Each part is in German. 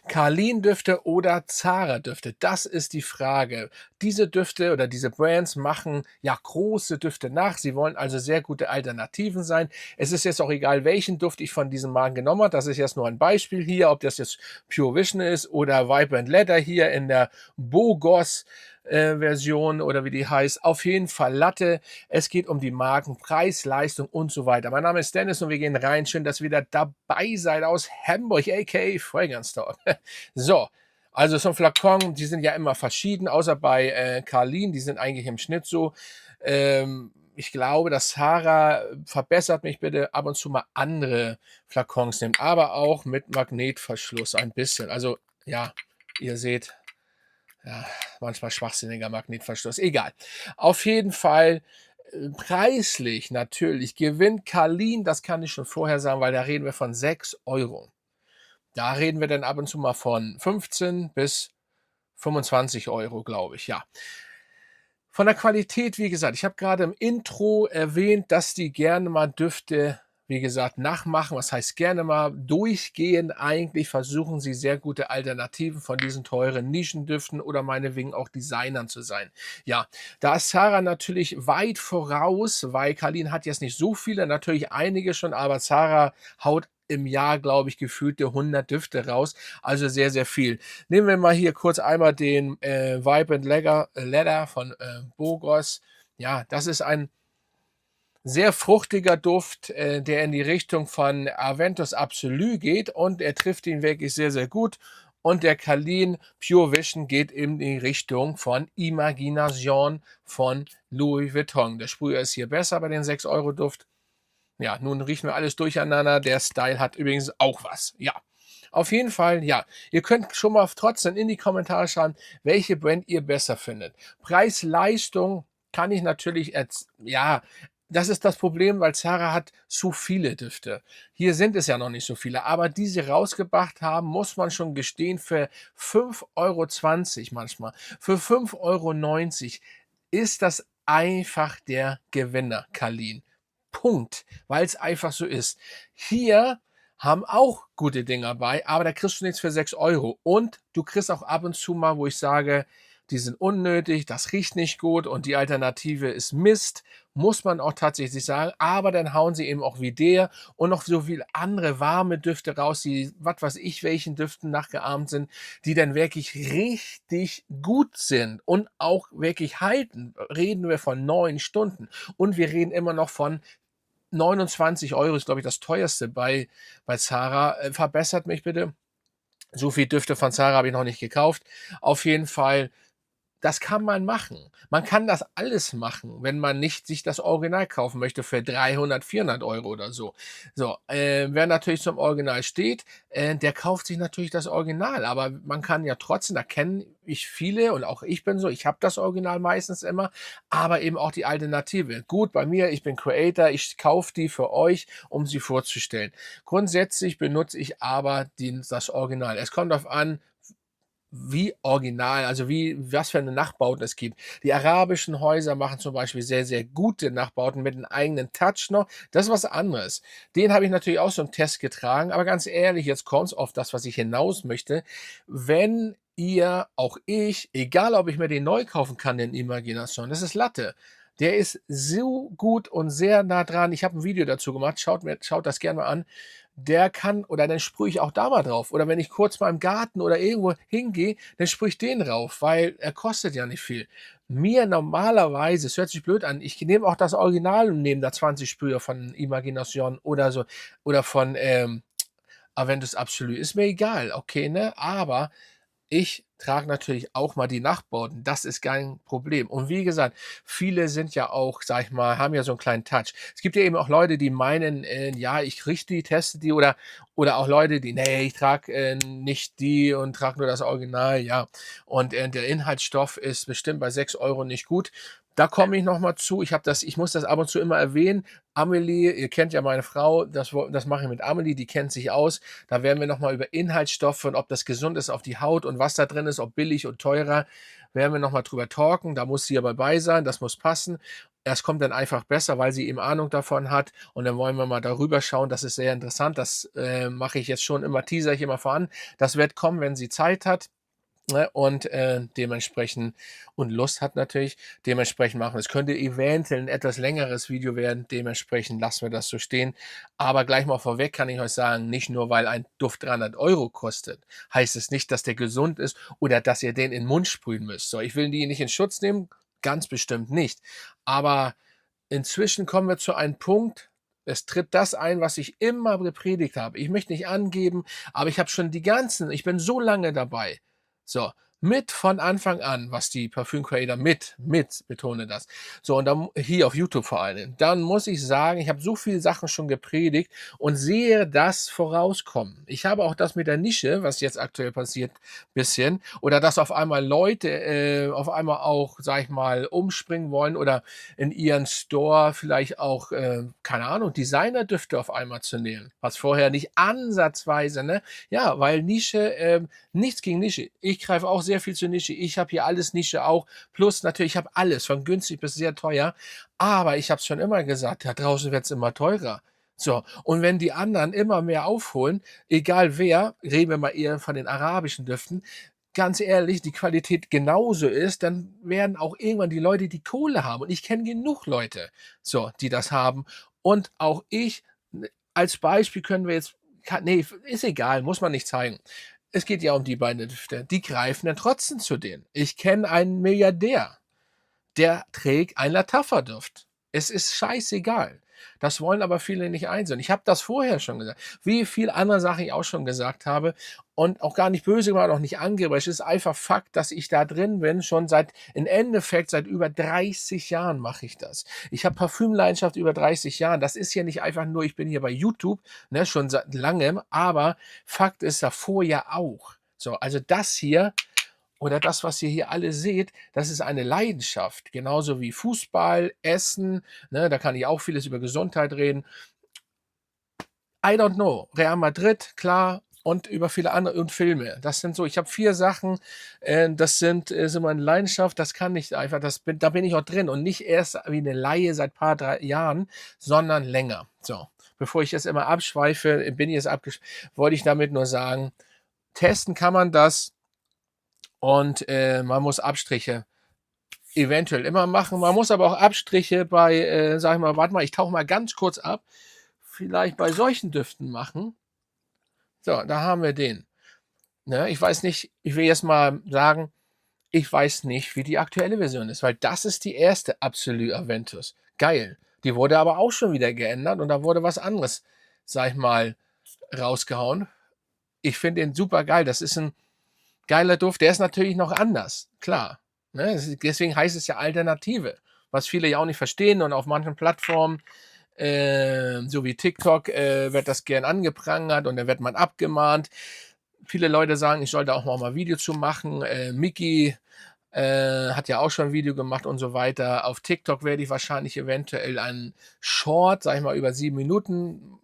Carlin-Düfte oder Zara-Düfte? Das ist die Frage. Diese Düfte oder diese Brands machen ja große Düfte nach. Sie wollen also sehr gute Alternativen sein. Es ist jetzt auch egal, welchen Duft ich von diesen Marken genommen habe. Das ist jetzt nur ein Beispiel hier, ob das jetzt Pure Vision ist oder Vibrant Leather hier in der Bogos Version oder wie die heißt. Auf jeden Fall Latte. Es geht um die Marken, Preis, Leistung und so weiter. Mein Name ist Dennis und wir gehen rein. Schön, dass ihr wieder dabei seid aus Hamburg, aka Fragrance Talk. So, also so ein Flakon, die sind ja immer verschieden, außer bei Carlin, die sind eigentlich im Schnitt so. Ich glaube, dass Sarah, verbessert mich bitte, ab und zu mal andere Flakons nimmt, aber auch mit Magnetverschluss ein bisschen. Also ja, ihr seht, ja, manchmal schwachsinniger Magnetverschluss. Egal. Auf jeden Fall preislich natürlich gewinnt Carlin, das kann ich schon vorher sagen, weil da reden wir von 6 Euro. Da reden wir dann ab und zu mal von 15 bis 25 Euro, glaube ich, ja. Von der Qualität, wie gesagt, ich habe gerade im Intro erwähnt, dass die gerne mal Düfte, wie gesagt, nachmachen. Was heißt gerne mal? Durchgehend eigentlich versuchen sie sehr gute Alternativen von diesen teuren Nischendüften oder meinetwegen auch Designern zu sein. Ja, da ist Zara natürlich weit voraus, weil Carlin hat jetzt nicht so viele, natürlich einige schon, aber Zara haut im Jahr, glaube ich, gefühlte 100 Düfte raus, also sehr, sehr viel. Nehmen wir mal hier kurz einmal den Vibrant Leather von Bogos. Ja, das ist ein sehr fruchtiger Duft, der in die Richtung von Aventus Absolu geht und er trifft ihn wirklich sehr, sehr gut. Und der Carlin Pure Vision geht in die Richtung von Imagination von Louis Vuitton. Der Sprüher ist hier besser bei den 6-Euro-Duft. Ja, nun riechen wir alles durcheinander. Der Style hat übrigens auch was. Ja, auf jeden Fall, ja. Ihr könnt schon mal trotzdem in die Kommentare schreiben, welche Brand ihr besser findet. Preis-Leistung kann ich natürlich, ja, das ist das Problem, weil Zara hat zu viele Düfte. Hier sind es ja noch nicht so viele, aber die sie rausgebracht haben, muss man schon gestehen, für 5,20 € manchmal, für 5,90 € ist das einfach der Gewinner, Carlin. Punkt, weil es einfach so ist. Hier haben auch gute Dinger bei, aber da kriegst du nichts für 6 Euro. Und du kriegst auch ab und zu mal, wo ich sage, die sind unnötig, das riecht nicht gut und die Alternative ist Mist, muss man auch tatsächlich sagen. Aber dann hauen sie eben auch wie der und noch so viele andere warme Düfte raus, die, was weiß ich, welchen Düften nachgeahmt sind, die dann wirklich richtig gut sind und auch wirklich halten. Reden wir von 9 Stunden und wir reden immer noch von 29 Euro ist, glaube ich, das teuerste bei Zara. Verbessert mich bitte. So viel Düfte von Zara habe ich noch nicht gekauft. Auf jeden Fall, das kann man machen. Man kann das alles machen, wenn man nicht sich das Original kaufen möchte für 300, 400 € oder so. So, wer natürlich zum Original steht, der kauft sich natürlich das Original, aber man kann ja trotzdem, da kenne ich viele und auch ich bin so, ich habe das Original meistens immer, aber eben auch die Alternative. Gut, bei mir, ich bin Creator, ich kaufe die für euch, um sie vorzustellen. Grundsätzlich benutze ich aber das Original. Es kommt darauf an, wie original, also was für eine Nachbauten es gibt. Die arabischen Häuser machen zum Beispiel sehr, sehr gute Nachbauten mit einem eigenen Touch noch. Das ist was anderes. Den habe ich natürlich auch so im Test getragen, aber ganz ehrlich, jetzt kommt es auf das, was ich hinaus möchte. Wenn ihr, auch ich, egal ob ich mir den neu kaufen kann, den Imagination, das ist Latte. Der ist so gut und sehr nah dran. Ich habe ein Video dazu gemacht, schaut das gerne mal an. Der kann, oder dann sprühe ich auch da mal drauf. Oder wenn ich kurz mal im Garten oder irgendwo hingehe, dann sprühe ich den drauf, weil er kostet ja nicht viel. Mir normalerweise, es hört sich blöd an, ich nehme auch das Original und nehme da 20 Sprüher von Imagination oder so, oder von Aventus Absolu. Ist mir egal, okay, ne? Aber ich trage natürlich auch mal die Nachbauten. Das ist kein Problem. Und wie gesagt, viele sind ja auch, sage ich mal, haben ja so einen kleinen Touch. Es gibt ja eben auch Leute, die meinen, ja, ich richte die, teste die oder auch Leute, die, nee, ich trage nicht die und trage nur das Original, ja. Und der Inhaltsstoff ist bestimmt bei 6 Euro nicht gut. Da komme ich noch mal zu. Ich muss das ab und zu immer erwähnen. Amelie, ihr kennt ja meine Frau, das mache ich mit Amelie, die kennt sich aus. Da werden wir noch mal über Inhaltsstoffe und ob das gesund ist auf die Haut und was da drin ist, ob billig und teurer, werden wir noch mal drüber talken. Da muss sie aber bei sein, das muss passen. Das kommt dann einfach besser, weil sie eben Ahnung davon hat und dann wollen wir mal darüber schauen. Das ist sehr interessant. Das, mache ich jetzt schon immer teasere ich immer voran. Das wird kommen, wenn sie Zeit hat. Ne, und, dementsprechend und Lust hat natürlich, dementsprechend machen wir es. Könnte eventuell 'n etwas längeres Video werden, dementsprechend lassen wir das so stehen. Aber gleich mal vorweg kann ich euch sagen, nicht nur, weil ein Duft 300 € kostet, heißt es nicht, dass der gesund ist oder dass ihr den in 'n Mund sprühen müsst. So, ich will die nicht in Schutz nehmen, ganz bestimmt nicht. Aber inzwischen kommen wir zu einem Punkt, es tritt das ein, was ich immer gepredigt habe. Ich möchte nicht angeben, aber ich bin so lange dabei. So, mit von Anfang an, was die Parfüm Creator betone das. So, und dann hier auf YouTube vor allem. Dann muss ich sagen, ich habe so viele Sachen schon gepredigt und sehe das vorauskommen. Ich habe auch das mit der Nische, was jetzt aktuell passiert, bisschen, oder dass auf einmal Leute, auf einmal auch, sage ich mal, umspringen wollen oder in ihren Store vielleicht auch, keine Ahnung, Designerdüfte auf einmal zu nehmen, was vorher nicht ansatzweise, ne? Ja, weil Nische, nichts gegen Nische. Ich greife auch sehr viel zur Nische. Ich habe hier alles Nische auch. Plus natürlich, ich habe alles, von günstig bis sehr teuer. Aber ich habe es schon immer gesagt, da draußen wird es immer teurer. So, und wenn die anderen immer mehr aufholen, egal wer, reden wir mal eher von den arabischen Düften, ganz ehrlich, die Qualität genauso ist, dann werden auch irgendwann die Leute die Kohle haben. Und ich kenne genug Leute, so, die das haben. Und auch ich, als Beispiel können wir jetzt, nee, ist egal, muss man nicht zeigen. Es geht ja um die beiden Düfte. Die greifen dann trotzdem zu denen. Ich kenne einen Milliardär, der trägt einen Lattafa-Duft. Es ist scheißegal. Das wollen aber viele nicht einsehen. Ich habe das vorher schon gesagt, wie viel andere Sachen ich auch schon gesagt habe und auch gar nicht böse gemeint, auch nicht angeberisch. Es ist einfach Fakt, dass ich da drin bin, schon im Endeffekt seit über 30 Jahren mache ich das. Ich habe Parfümleidenschaft über 30 Jahren. Das ist ja nicht einfach nur, ich bin hier bei YouTube, ne, schon seit Langem, aber Fakt ist davor ja auch. So, also das hier oder das, was ihr hier alle seht, das ist eine Leidenschaft, genauso wie Fußball, Essen, ne, da kann ich auch vieles über Gesundheit reden. I don't know. Real Madrid, klar, und über viele andere und Filme. Das sind so, ich habe 4 Sachen, sind meine Leidenschaft, das kann nicht einfach, da bin ich auch drin und nicht erst wie eine Laie seit paar 3 Jahren, sondern länger. So, bevor ich jetzt immer abschweife, wollte ich damit nur sagen, testen kann man das und, man muss Abstriche eventuell immer machen. Man muss aber auch Abstriche bei, sage ich mal, warte mal, ich tauche mal ganz kurz ab, vielleicht bei solchen Düften machen. So, da haben wir den, ne? Ich weiß nicht, ich will jetzt mal sagen, ich weiß nicht, wie die aktuelle Version ist, weil das ist die erste Absolut Aventus. Geil. Die wurde aber auch schon wieder geändert und da wurde was anderes, sage ich mal, rausgehauen. Ich finde den super geil. Das ist ein geiler Duft. Der ist natürlich noch anders, klar, ne? Deswegen heißt es ja Alternative, was viele ja auch nicht verstehen und auf manchen Plattformen, so wie TikTok, wird das gern angeprangert und dann wird man abgemahnt. Viele Leute sagen, ich sollte auch mal Video zu machen. Miki, hat ja auch schon 'n Video gemacht und so weiter. Auf TikTok werde ich wahrscheinlich eventuell einen Short, sage ich mal, über 7 Minuten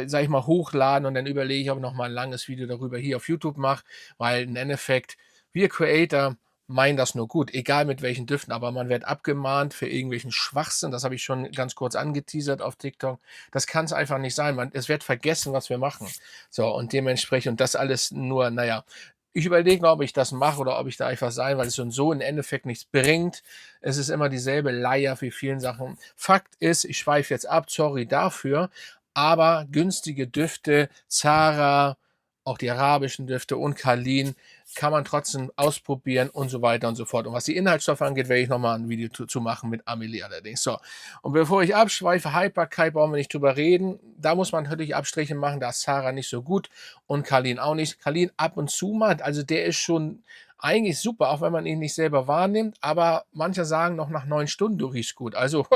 sage ich mal, hochladen und dann überlege ich, ob ich noch mal 'n langes Video darüber hier auf YouTube mache, weil im Endeffekt, wir Creator meinen das nur gut, egal mit welchen Düften, aber man wird abgemahnt für irgendwelchen Schwachsinn. Das habe ich schon ganz kurz angeteasert auf TikTok. Das kann's einfach nicht sein. Es wird vergessen, was wir machen. So, und dementsprechend und das alles nur, na ja, ich überlege noch, ob ich das mache oder ob ich da einfach sein, weil es so im Endeffekt nichts bringt. Es ist immer dieselbe Leier wie vielen Sachen. Fakt ist, ich schweife jetzt ab, sorry dafür, aber günstige Düfte, Zara, auch die arabischen Düfte und Carlin kann man trotzdem ausprobieren und so weiter und so fort. Und was die Inhaltsstoffe angeht, werde ich noch mal 'n Video zu machen mit Amelie allerdings. So, und bevor ich abschweife, Haltbarkeit brauchen wir nicht drüber reden. Da muss man natürlich Abstriche machen, da ist Zara nicht so gut und Carlin auch nicht. Carlin ab und zu mal, also der ist schon eigentlich super, auch wenn man ihn nicht selber wahrnimmt, aber manche sagen noch nach 9 Stunden, du riechst gut. Also,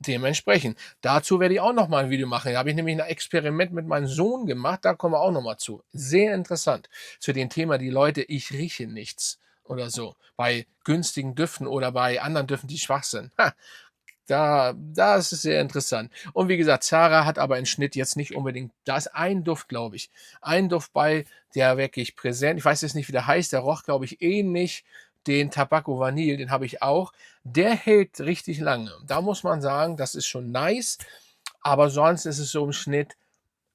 dementsprechend. Dazu werde ich auch noch mal 'n Video machen. Da habe ich nämlich 'n Experiment mit meinem Sohn gemacht, da kommen wir auch noch mal zu. Sehr interessant zu dem Thema, die Leute: „Ich rieche nichts." oder so, bei günstigen Düften oder bei anderen Düften, die schwach sind. Ha, da ist es sehr interessant. Und wie gesagt, Zara hat aber im Schnitt jetzt nicht unbedingt, da ist ein Duft, glaube ich, ein Duft bei, der wirklich präsent, ich weiß jetzt nicht, wie der heißt, der roch, glaube ich, ähnlich den Tabacco Vanille, den habe ich auch. Der hält richtig lange. Da muss man sagen, das ist schon nice, aber sonst ist es so im Schnitt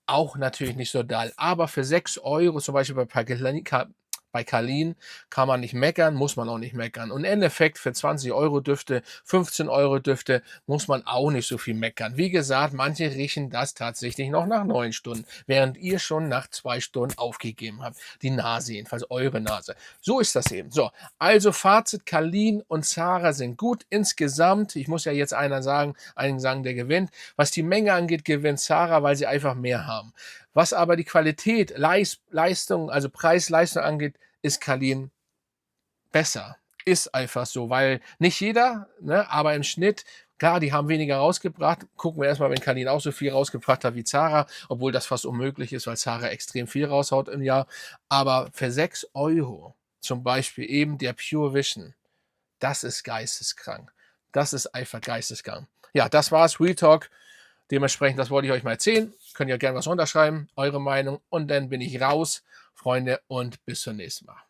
auch natürlich nicht so doll. Aber für 6 € zum Beispiel bei Carlin kann man nicht meckern, muss man auch nicht meckern. Und im Endeffekt für 20 € Düfte, 15 € Düfte muss man auch nicht so viel meckern. Wie gesagt, manche riechen das tatsächlich noch nach 9 Stunden, während ihr schon nach 2 Stunden aufgegeben habt. Die Nase jedenfalls, eure Nase. So ist das eben. So, also Fazit, Carlin und Zara sind gut insgesamt. Ich muss ja jetzt einigen sagen, der gewinnt. Was die Menge angeht, gewinnt Zara, weil sie einfach mehr haben. Was aber die Qualität, Leistung, also Preis-Leistung angeht, ist Carlin besser. Ist einfach so, weil nicht jeder, ne, aber im Schnitt, klar, die haben weniger rausgebracht. Gucken wir erstmal, wenn Carlin auch so viel rausgebracht hat wie Zara, obwohl das fast unmöglich ist, weil Zara extrem viel raushaut im Jahr. Aber für 6 € zum Beispiel eben der Pure Vision, das ist geisteskrank. Das ist einfach geisteskrank. Ja, das war's, Real Talk. Dementsprechend, das wollte ich euch mal erzählen. Könnt ihr gerne was runterschreiben, eure Meinung. Und dann bin ich raus, Freunde, und bis zum nächsten Mal.